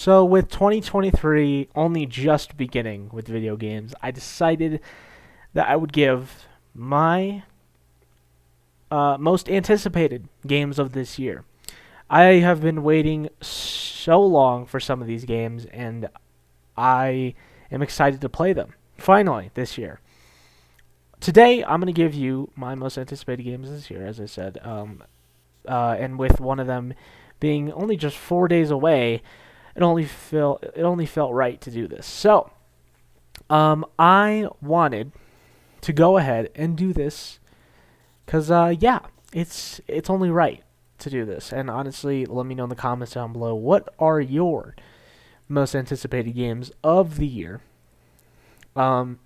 So, with 2023 only just beginning with video games, I decided that I would give my most anticipated games of this year. I have been waiting so long for some of these games, and I am excited to play them finally this year. Today, I'm going to give you my most anticipated games this year, as I said, and with one of them being only just 4 days away, it only felt right to do this. So, I wanted to go ahead and do this because, yeah, it's only right to do this. And honestly, let me know in the comments down below, what are your most anticipated games of the year? And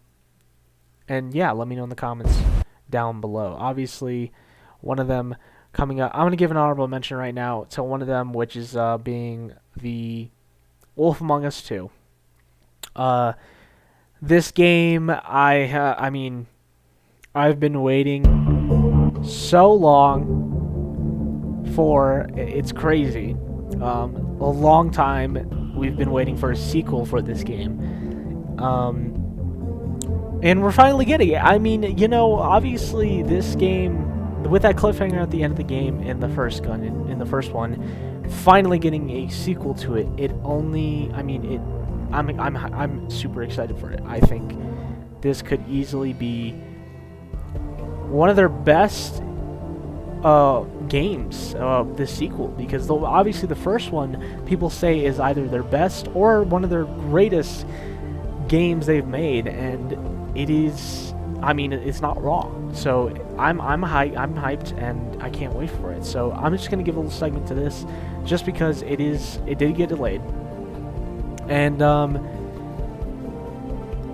yeah, let me know in the comments down below. Obviously, one of them coming up, I'm going to give an honorable mention right now to one of them, which is being the Wolf Among Us 2. This game, I mean, I've been waiting so long for. It's crazy. A long time we've been waiting for a sequel for this game. And we're finally getting it. I mean, obviously this game, with that cliffhanger at the end of the game in the first one, finally getting a sequel to it. I'm super excited for it. I think this could easily be one of their best games, this sequel, because obviously the first one people say is either their best or one of their greatest games they've made, and it is. I mean, it's not wrong. So I'm hyped, and I can't wait for it. So I'm just gonna give a little segment to this, just because it did get delayed, and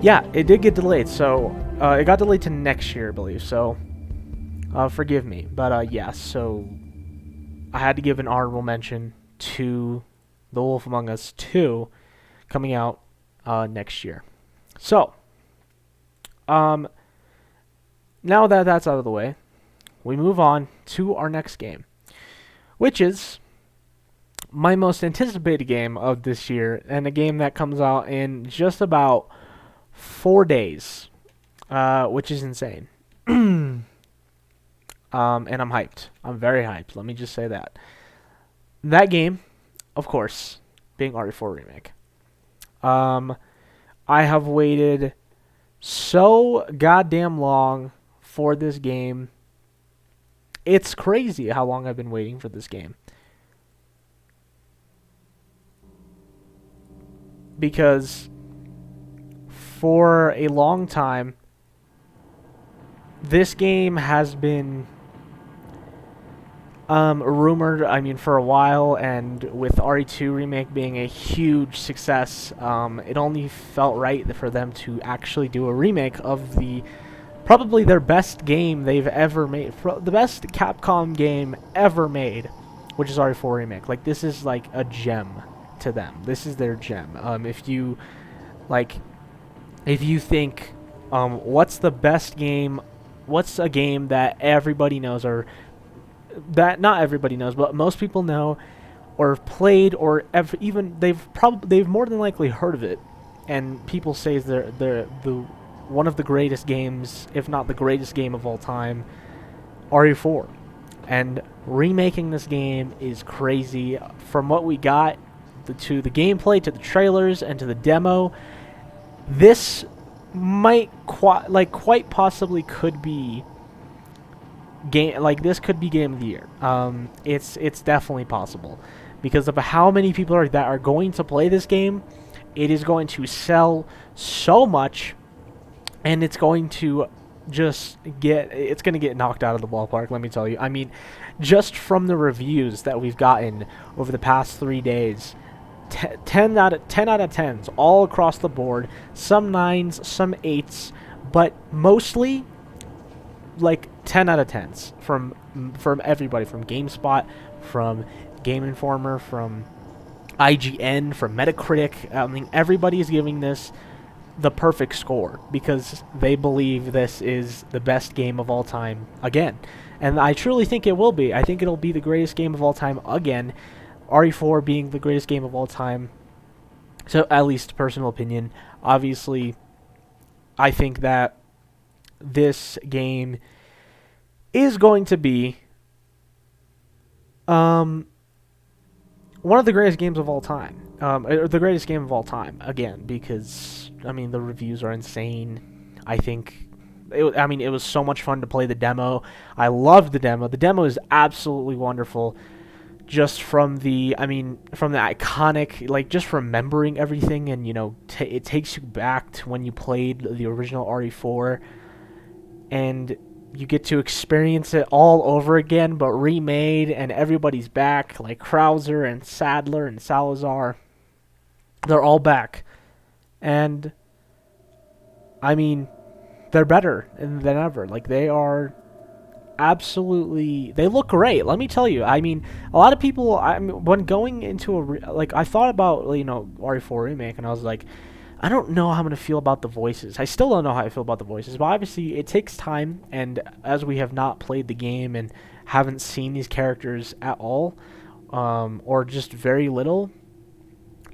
yeah, it did get delayed. So it got delayed to next year, I believe. So forgive me, but yeah. So I had to give an honorable mention to The Wolf Among Us 2 coming out next year. So, now that that's out of the way, we move on to our next game, which is my most anticipated game of this year, and a game that comes out in just about 4 days, which is insane. And I'm hyped. I'm very hyped. Let me just say that. That game, of course, being RE4 Remake. I have waited so goddamn long for this game. It's crazy how long I've been waiting for this game. Because for a long time, this game has been rumored, for a while, and with RE2 Remake being a huge success, it only felt right for them to actually do a remake of probably their best game they've ever made, the best Capcom game ever made, which is RE4 Remake. Like, this is like a gem to them. This is their gem. If you think, what's the best game, what's a game that everybody knows, or that not everybody knows, but most people know or have played, or even they've more than likely heard of it, and people say they're the one of the greatest games, if not the greatest game of all time, RE4. And remaking this game is crazy. From what we got, to the gameplay, to the trailers, and to the demo, this might quite possibly could be game. Like, this could be game of the year. It's definitely possible because of how many people that are going to play this game. It is going to sell so much, and it's going to get knocked out of the ballpark. Let me tell you. I mean, just from the reviews that we've gotten over the past 3 days, 10 out of 10s all across the board. Some 9s, some 8s, but mostly like 10 out of 10s from everybody, from GameSpot, from Game Informer, from IGN, from Metacritic. I mean, everybody is giving this the perfect score because they believe this is the best game of all time again. And I truly think it will be. I think it'll be the greatest game of all time again. RE4 being the greatest game of all time So, at least personal opinion. Obviously, I think that this game is going to be one of the greatest games of all time. Or the greatest game of all time, again, because, I mean, the reviews are insane. I think, it was so much fun to play the demo. I loved the demo. The demo is absolutely wonderful. Just from the iconic, like, just remembering everything, and, it takes you back to when you played the original RE4, and you get to experience it all over again, but remade, and everybody's back, like Krauser and Sadler and Salazar. They're all back. And, they're better than ever. Like, they are absolutely... They look great, let me tell you. A lot of people... when going into I thought about, RE4 Remake, and I was like, I don't know how I'm going to feel about the voices. I still don't know how I feel about the voices, but obviously it takes time, and as we have not played the game and haven't seen these characters at all, or just very little,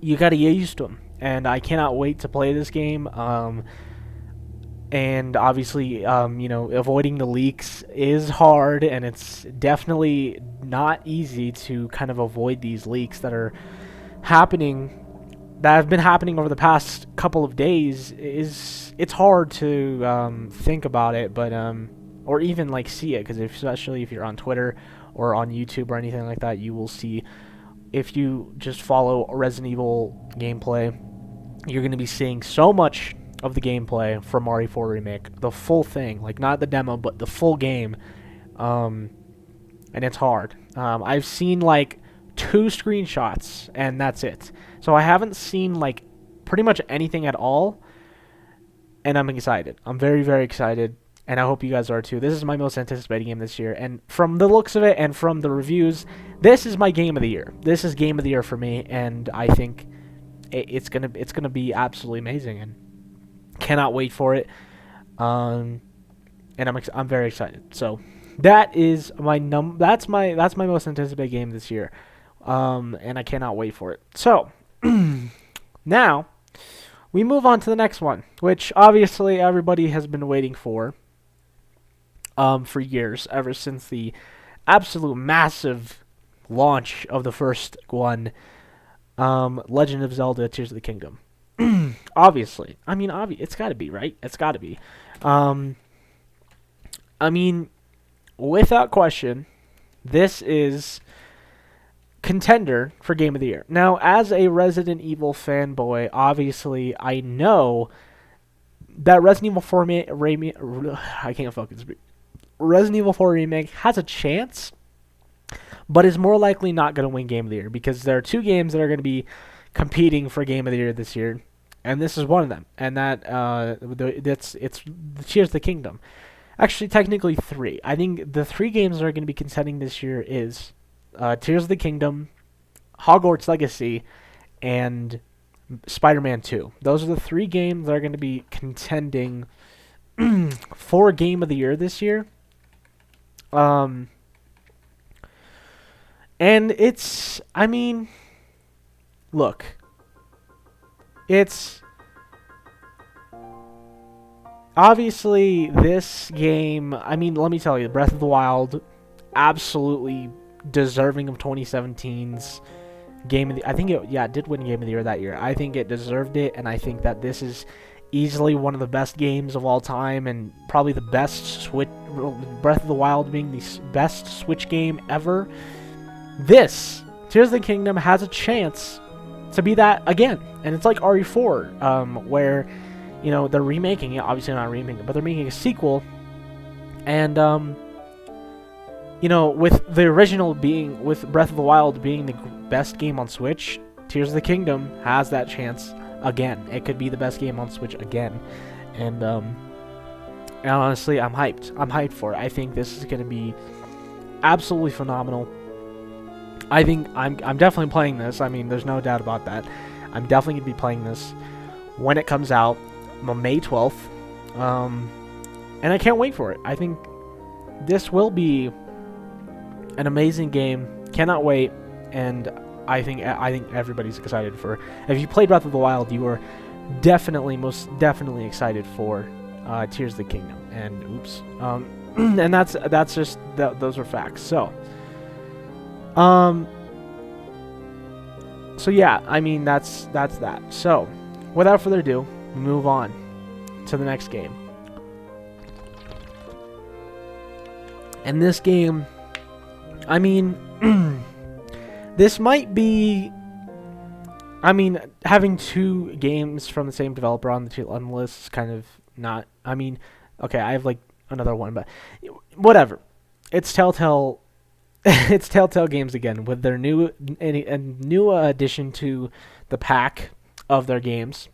you got to get used to them. And I cannot wait to play this game. And obviously, avoiding the leaks is hard, and it's definitely not easy to kind of avoid these leaks that are happening, that have been happening over the past couple of days. It's hard to think about it, but or even like see it, because especially if you're on Twitter or on YouTube or anything like that, you will see, if you just follow Resident Evil gameplay, you're going to be seeing so much of the gameplay from RE4 Remake, the full thing, like not the demo, but the full game, and it's hard. I've seen like 2 screenshots, and that's it. So I haven't seen like pretty much anything at all, and I'm excited. I'm very, very excited, and I hope you guys are too. This is my most anticipated game this year, and from the looks of it and from the reviews, this is my game of the year. This is game of the year for me, and I think it's gonna be absolutely amazing, and cannot wait for it. And I'm very excited. So that is that's my most anticipated game this year. And I cannot wait for it. So now we move on to the next one, which obviously everybody has been waiting for years, ever since the absolute massive launch of the first one, Legend of Zelda: Tears of the Kingdom. Obviously. It's got to be, right? It's got to be. Without question, this is contender for Game of the Year. Now, as a Resident Evil fanboy, obviously, I know that Resident Evil 4 Resident Evil 4 Remake has a chance, but is more likely not going to win Game of the Year, because there are 2 games that are going to be competing for Game of the Year this year, and this is one of them, and it's Tears of the Kingdom. Actually, technically 3. I think the 3 games that are going to be contending this year is Tears of the Kingdom, Hogwarts Legacy, and Spider-Man 2. Those are the 3 games that are going to be contending for Game of the Year this year. And it's, look, it's obviously this game. Let me tell you, Breath of the Wild, absolutely deserving of 2017's Game of the... I think it did win Game of the Year that year. I think it deserved it, and I think that this is easily one of the best games of all time, and probably the best Switch... Breath of the Wild being the best Switch game ever. This, Tears of the Kingdom, has a chance to be that again. And it's like RE4, where, they're remaking it. Obviously not remaking it, but they're making a sequel. And, with the original being, with Breath of the Wild being the best game on Switch, Tears of the Kingdom has that chance again. It could be the best game on Switch again. And honestly, I'm hyped. I'm hyped for it. I think this is going to be absolutely phenomenal. I think I'm definitely playing this. There's no doubt about that. I'm definitely going to be playing this when it comes out on May 12th. And I can't wait for it. I think this will be an amazing game. Cannot wait. And I think everybody's excited for. If you played Breath of the Wild, you are most definitely excited for Tears of the Kingdom. And oops, and that's just those are facts. So yeah, I mean that's that. So without further ado, move on to the next game. And this game, I mean, this might be. I mean, having two games from the same developer on the list is kind of not. I mean, okay, I have like another one, but whatever. It's Telltale. It's Telltale Games again with their new addition to the pack of their games,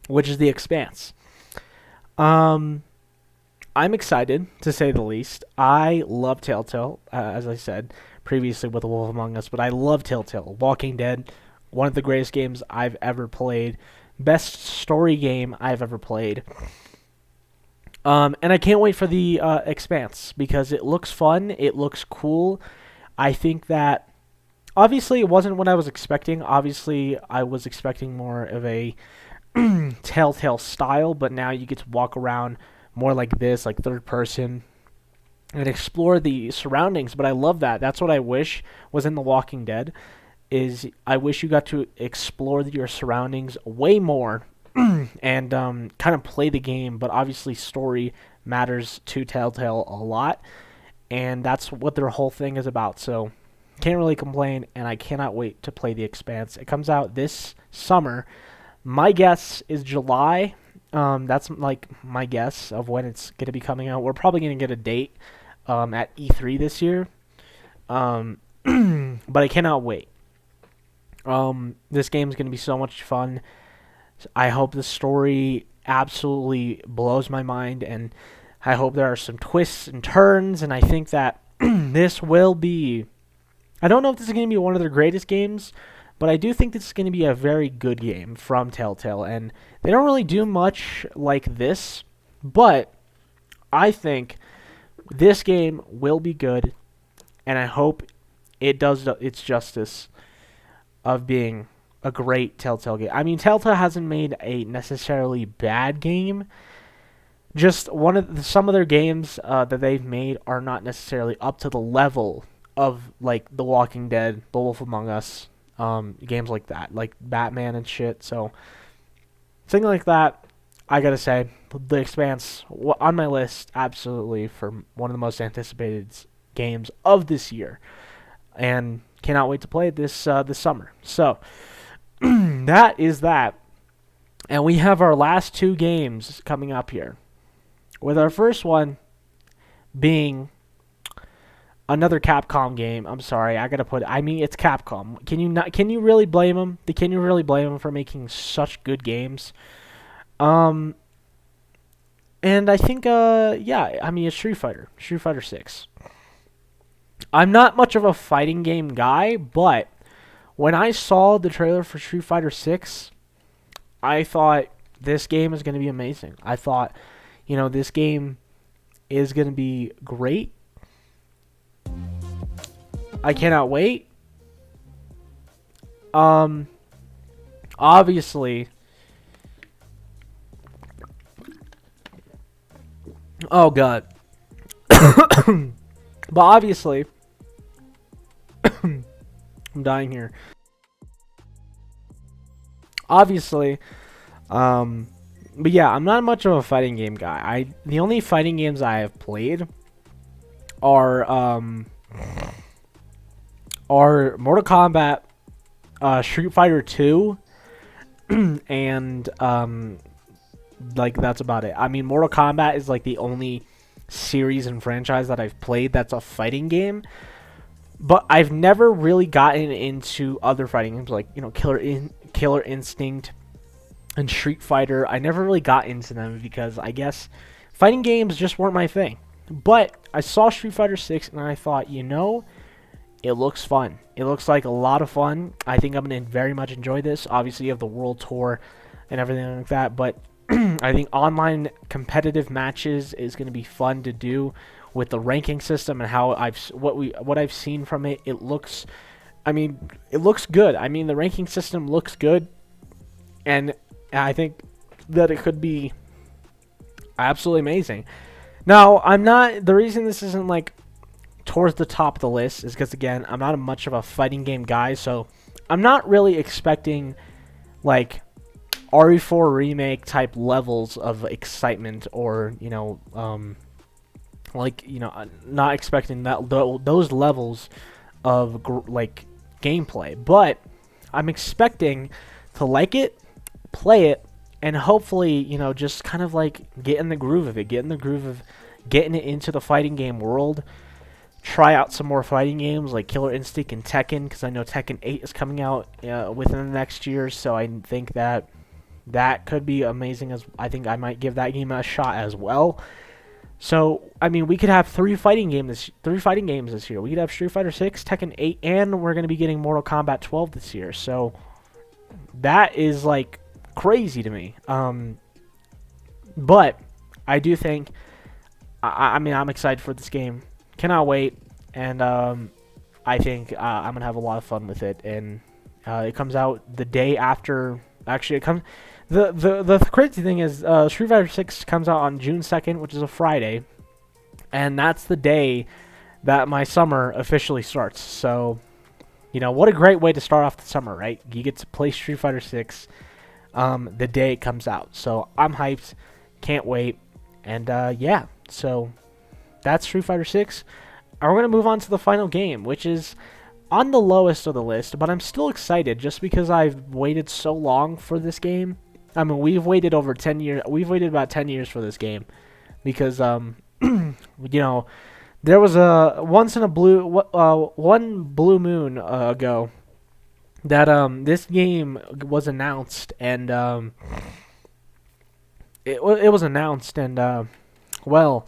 which is The Expanse. I'm excited, to say the least. I love Telltale, as I said previously with The Wolf Among Us, but I love Telltale. Walking Dead, one of the greatest games I've ever played. Best story game I've ever played. And I can't wait for The Expanse, because it looks fun, it looks cool. I think that, obviously, it wasn't what I was expecting. Obviously, I was expecting more of a Telltale style, but now you get to walk around more like this, like third person, and explore the surroundings. But I love that. That's what I wish was in The Walking Dead, is I wish you got to explore your surroundings way more and kind of play the game. But obviously story matters to Telltale a lot, and that's what their whole thing is about. So can't really complain, and I cannot wait to play The Expanse. It comes out this summer. My guess is July. That's like my guess of when it's going to be coming out. We're probably going to get a date at E3 this year, but I cannot wait. This game is going to be so much fun. I hope the story absolutely blows my mind, and I hope there are some twists and turns, and I think that this will be... I don't know if this is going to be one of their greatest games, but I do think this is going to be a very good game from Telltale, and they don't really do much like this, but I think this game will be good, and I hope it does its justice of being a great Telltale game. I mean, Telltale hasn't made a necessarily bad game. Just some of their games that they've made are not necessarily up to the level of like The Walking Dead, The Wolf Among Us, games like that, like Batman and shit. So something like that, I gotta say, The Expanse on my list, absolutely, for one of the most anticipated games of this year, and cannot wait to play it this summer. So that is that, and we have our last two games coming up here, with our first one being another Capcom game. I'm sorry, I mean, it's Capcom. Can you really blame them? Can you really blame them for making such good games? And I think, yeah, I mean, it's Street Fighter 6. I'm not much of a fighting game guy, but when I saw the trailer for Street Fighter 6, I thought this game is going to be amazing. I thought, this game is going to be great. I cannot wait. Obviously, oh god. But obviously, I'm dying here. Obviously, but yeah, I'm not much of a fighting game guy. The only fighting games I have played are Mortal Kombat, Street Fighter 2, and like that's about it. I mean, Mortal Kombat is like the only series and franchise that I've played that's a fighting game, but I've never really gotten into other fighting games like Killer Instinct and Street Fighter. I never really got into them because I guess fighting games just weren't my thing. But I saw Street Fighter 6 and I thought, it looks fun. It looks like a lot of fun. I think I'm going to very much enjoy this. Obviously, you have the World Tour and everything like that, but I think online competitive matches is going to be fun to do with the ranking system and how what I've seen from it. It looks I mean, it looks good. I mean, the ranking system looks good, and I think that it could be absolutely amazing. Now, I'm not. The reason this isn't like towards the top of the list is because, again, I'm not much of a fighting game guy, so I'm not really expecting like RE4 remake type levels of excitement, or not expecting those levels of like gameplay, but I'm expecting to like it, play it, and hopefully, just kind of like get in the groove of it, get in the groove of getting it into the fighting game world. Try out some more fighting games like Killer Instinct and Tekken, because I know Tekken 8 is coming out within the next year, so I think that could be amazing. As I think I might give that game a shot as well. So, I mean, we could have three fighting games this year. We could have Street Fighter 6, Tekken 8, and we're going to be getting Mortal Kombat 12 this year. So, that is, like, crazy to me. But I do think, I mean, I'm excited for this game. Cannot wait. And I think I'm going to have a lot of fun with it. And it comes out the day after. Actually, it comes. The crazy thing is, Street Fighter 6 comes out on June 2nd, which is a Friday, and that's the day that my summer officially starts. So, what a great way to start off the summer, right? You get to play Street Fighter 6 the day it comes out. So I'm hyped, can't wait, and yeah. So that's Street Fighter 6. And we're gonna move on to the final game, which is on the lowest of the list, but I'm still excited just because I've waited so long for this game. I mean, we've waited over 10 years. We've waited about 10 years for this game because, there was a one blue moon ago that this game was announced, and it was announced, and well,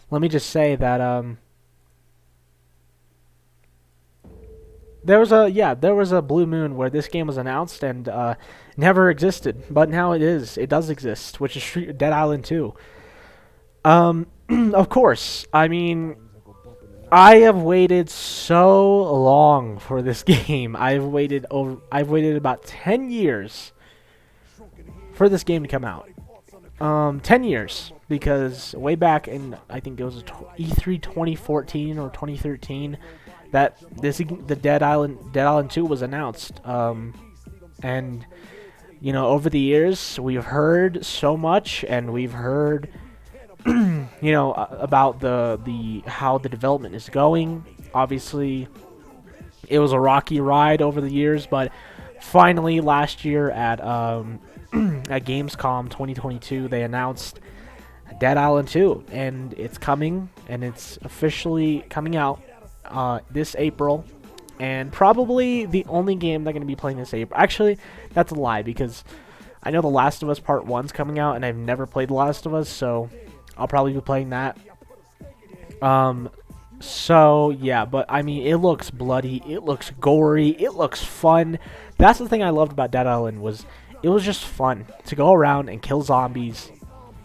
let me just say that there was a blue moon where this game was announced and never existed, but now it is. It does exist, which is Dead Island 2. Of course, I mean, I have waited so long for this game. I've waited about 10 years for this game to come out. 10 years, because way back in, I think it was E3 2014 or 2013, that the Dead Island 2 was announced. And over the years we've heard so much, and we've heard about the how the development is going. Obviously, it was a rocky ride over the years, but finally last year at at Gamescom 2022, they announced Dead Island 2, and it's coming, and it's officially coming out this April, and probably the only game they're going to be playing this April. Actually, that's a lie, because I know The Last of Us Part 1's coming out, and I've never played The Last of Us, so I'll probably be playing that. So, yeah, but, I mean, it looks bloody, it looks gory, it looks fun. That's the thing I loved about Dead Island, was it was just fun to go around and kill zombies,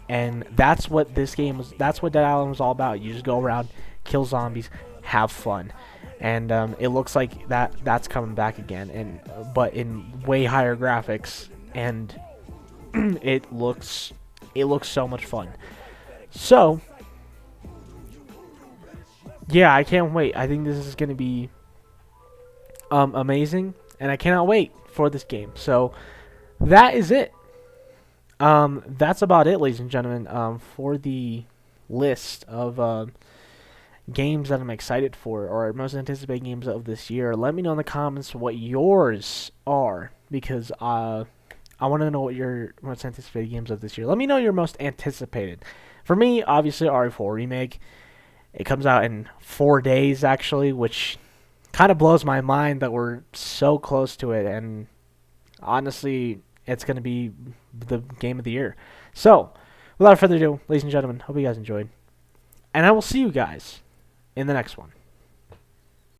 and that's what this game was, that's what Dead Island was all about. You just go around, kill zombies, have fun. And it looks like that's coming back again, and but in way higher graphics, and it looks so much fun. So yeah, I can't wait. I think this is going to be amazing, and I cannot wait for this game. So that is it. That's about it, ladies and gentlemen, for the list of games that I'm excited for, or most anticipated games of this year. Let me know in the comments what yours are, because I want to know what your most anticipated games of this year. Let me know your most anticipated. For me, obviously, RE4 Remake. It comes out in 4 days, actually, which kind of blows my mind that we're so close to it, and honestly, it's going to be the game of the year. So, without further ado, ladies and gentlemen, hope you guys enjoyed, and I will see you guys in the next one.